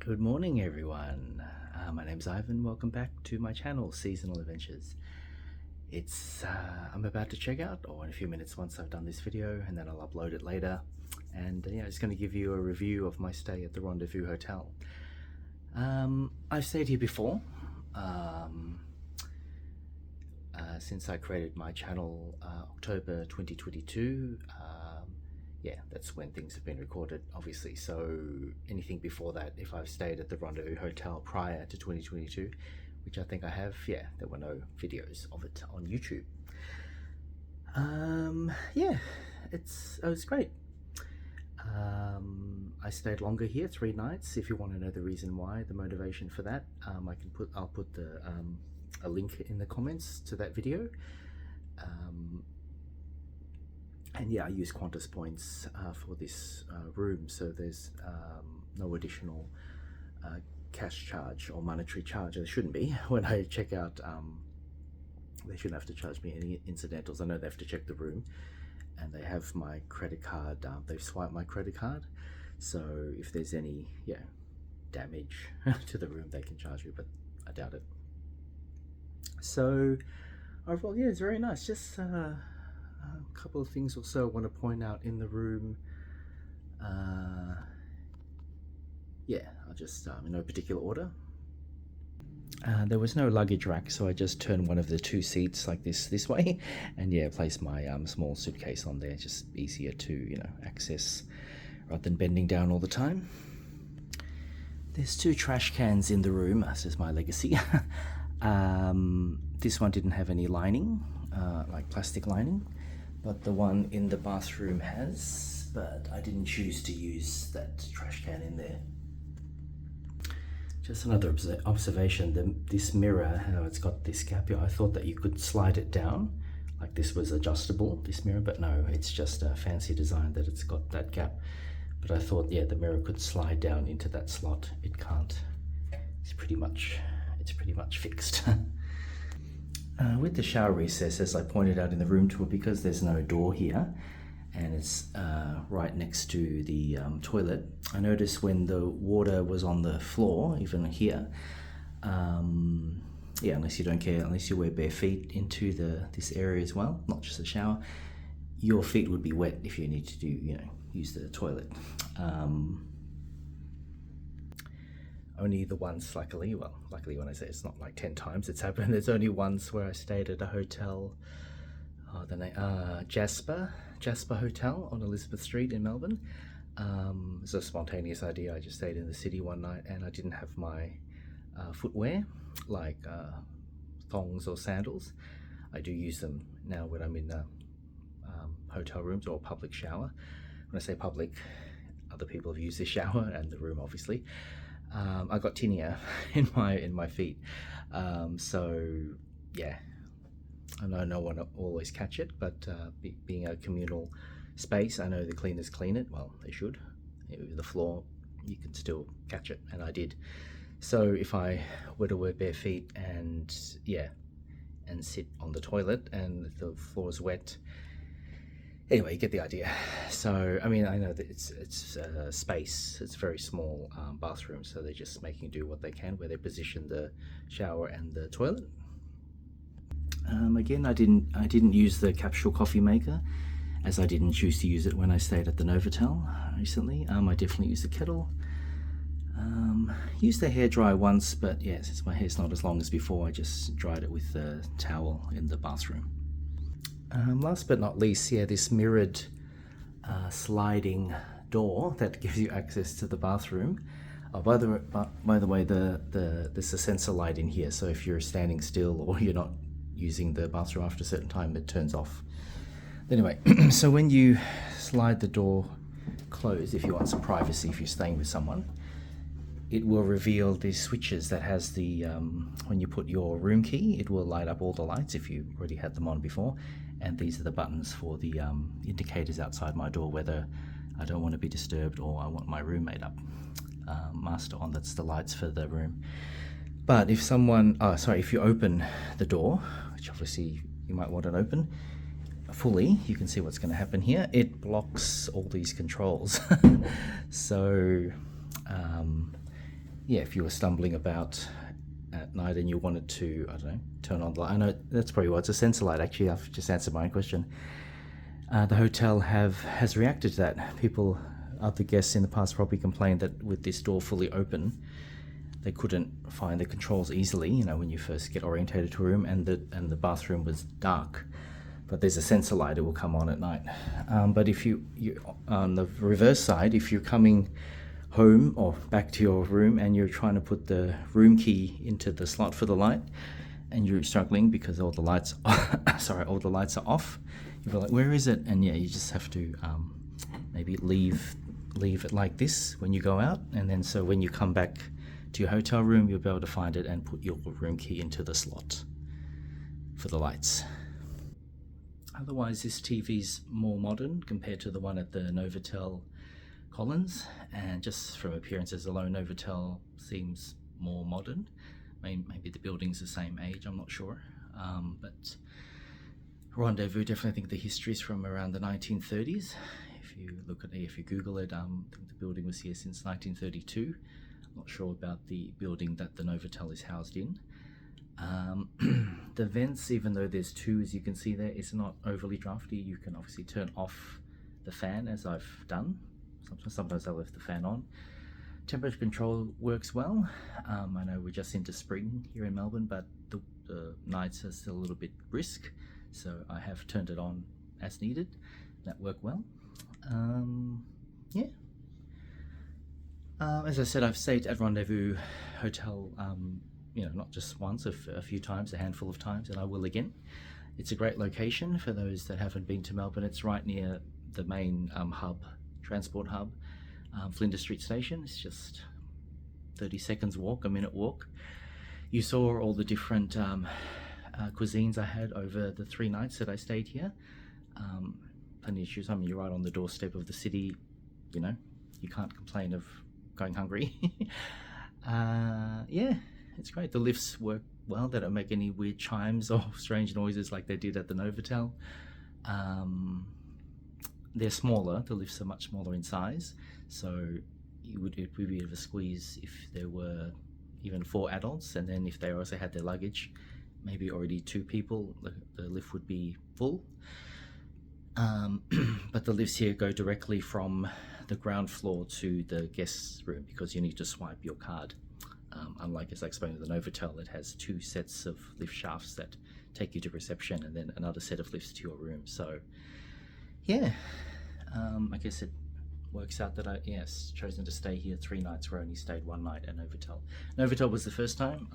Good morning, everyone. My name's Ivan. Welcome back to my channel, Seasonal Adventures. I'm about to check out, or in a few minutes once I've done this video, and then I'll upload it later. And yeah, it's going to give you a review of my stay at the Rendezvous Hotel. I've stayed here before. Since I created my channel October 2022. Yeah, that's when things have been recorded, obviously. So anything before that, if I've stayed at the Rendezvous Hotel prior to 2022, which I think I have, yeah, there were no videos of it on YouTube. Yeah, it was great. I stayed longer here, 3 nights. If you want to know the reason why, the motivation for that, I'll put a link in the comments to that video. And yeah, I use Qantas points for this room, so there's no additional cash charge or monetary charge. There shouldn't be. When I check out, they shouldn't have to charge me any incidentals. I know they have to check the room, and they have my credit card. They've swiped my credit card, so if there's any damage to the room, they can charge me, but I doubt it. So overall, yeah, it's very nice. Just a couple of things also I want to point out in the room. Yeah, I'll just in no particular order. There was no luggage rack, so I just turned one of the 2 seats like this way, and yeah, place my small suitcase on there. Just easier to access rather than bending down all the time. There's 2 trash cans in the room. This is my legacy. This one didn't have any lining, like plastic lining, but the one in the bathroom has, but I didn't choose to use that trash can in there. Just another observation, this mirror, how it's got this gap here, I thought that you could slide it down, like this was adjustable, this mirror, but no, it's just a fancy design that it's got that gap. But I thought, yeah, the mirror could slide down into that slot. It can't. It's pretty much fixed. With the shower recess, as I pointed out in the room tour, because there's no door here and it's right next to the toilet, I noticed when the water was on the floor, even here, yeah, unless you wear bare feet into this area as well, not just the shower, your feet would be wet if you need to use the toilet. Only the once, luckily when I say it's not like 10 times it's happened, there's only once where I stayed at a hotel, the name Jasper Hotel on Elizabeth Street in Melbourne. It was a spontaneous idea. I just stayed in the city one night and I didn't have my footwear, like thongs or sandals. I do use them now when I'm in hotel rooms or public shower. When I say public, other people have used the shower and the room, obviously. I got tinea in my feet, so yeah, I know no one will always catch it, but being a communal space, I know the cleaners clean it. Well, they should. The floor, you can still catch it, and I did. So if I were to wear bare feet and sit on the toilet and the floor is wet, anyway, you get the idea. So, I mean, I know that it's space. It's a very small bathroom, so they're just making do what they can where they position the shower and the toilet. Again, I didn't use the capsule coffee maker, as I didn't choose to use it when I stayed at the Novotel recently. I definitely used the kettle. Used the hairdryer once, but yeah, since my hair's not as long as before, I just dried it with the towel in the bathroom. Last but not least, yeah, this mirrored sliding door that gives you access to the bathroom. Oh, by the way, there's a sensor light in here, so if you're standing still or you're not using the bathroom after a certain time, it turns off. Anyway, so when you slide the door closed, if you want some privacy, if you're staying with someone, it will reveal these switches that has the, when you put your room key, it will light up all the lights if you already had them on before. And these are the buttons for the indicators outside my door, whether I don't want to be disturbed or I want my room made up. Master on, that's the lights for the room. But if if you open the door, which obviously you might want it open fully, you can see what's going to happen here. It blocks all these controls. So yeah, if you were stumbling about at night and you wanted to, I don't know, turn on the light. I know that's probably why it's a sensor light. Actually, I've just answered my own question. The hotel has reacted to that. People, other guests in the past probably complained that with this door fully open, they couldn't find the controls easily, you know, when you first get orientated to a room, and the bathroom was dark. But there's a sensor light, it will come on at night. But if you on the reverse side, if you're coming home or back to your room and you're trying to put the room key into the slot for the light, and you're struggling because all the lights all the lights are off, you're like, where is it? And yeah, you just have to maybe leave it like this when you go out, and then so when you come back to your hotel room, you'll be able to find it and put your room key into the slot for the lights. Otherwise, this TV's more modern compared to the one at the Novotel Collins, and just from appearances alone, Novotel seems more modern. Maybe the building's the same age, I'm not sure. But Rendezvous, definitely think the history's from around the 1930s. If you look at it, if you Google it, I think the building was here since 1932. I'm not sure about the building that the Novotel is housed in. The vents, even though there's two, as you can see there, it's not overly drafty. You can obviously turn off the fan, as I've done. Sometimes I left the fan on. Temperature control works well. I know we're just into spring here in Melbourne, but the nights are still a little bit brisk, so I have turned it on as needed. That worked well. Yeah. As I said, I've stayed at Rendezvous Hotel, you know, not just once, a few times, a handful of times, and I will again. It's a great location for those that haven't been to Melbourne. It's right near the main transport hub, Flinders Street Station. It's just 30 seconds walk, a minute walk. You saw all the different cuisines I had over the 3 nights that I stayed here. Plenty of choose. I mean, you're right on the doorstep of the city, you know, you can't complain of going hungry. Yeah, it's great. The lifts work well. They don't make any weird chimes or strange noises like they did at the Novotel. They're smaller. The lifts are much smaller in size, so it would be a bit of a squeeze if there were even 4 adults, and then if they also had their luggage, maybe already 2 people, the lift would be full. But the lifts here go directly from the ground floor to the guest's room because you need to swipe your card. Unlike, as I explained, the Novotel, it has 2 sets of lift shafts that take you to reception and then another set of lifts to your room. So yeah, I guess it works out that I chosen to stay here 3 nights where I only stayed 1 night at Novotel. Novotel was the first time.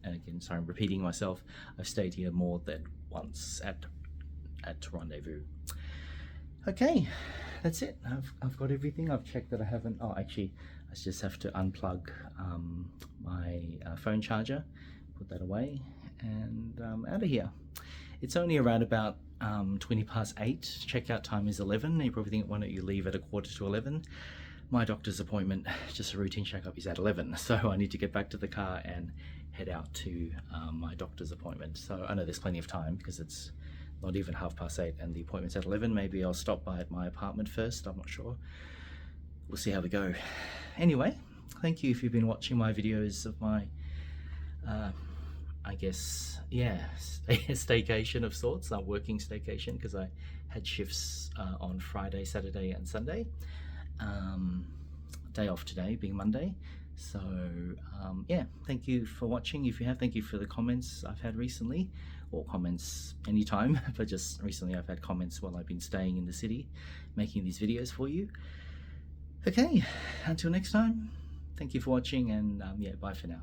And again, sorry, I'm repeating myself, I've stayed here more than once at Rendezvous. Okay, that's it. I've got everything. I've checked that I haven't. Oh, actually, I just have to unplug my phone charger, put that away, and out of here. It's only around about 20 past 8. Checkout time is 11. You probably think, why don't you leave at 11:15? My doctor's appointment, just a routine checkup, is at 11. So I need to get back to the car and head out to my doctor's appointment. So I know there's plenty of time because it's not even 8:30 and the appointment's at 11. Maybe I'll stop by at my apartment first. I'm not sure. We'll see how we go. Anyway, thank you if you've been watching my videos of my I guess, yeah, staycation of sorts, a working staycation, because I had shifts on Friday, Saturday and Sunday. Day off today being Monday. So yeah, thank you for watching. If you have, thank you for the comments I've had recently, or comments anytime, but just recently I've had comments while I've been staying in the city, making these videos for you. Okay, until next time, thank you for watching, and yeah, bye for now.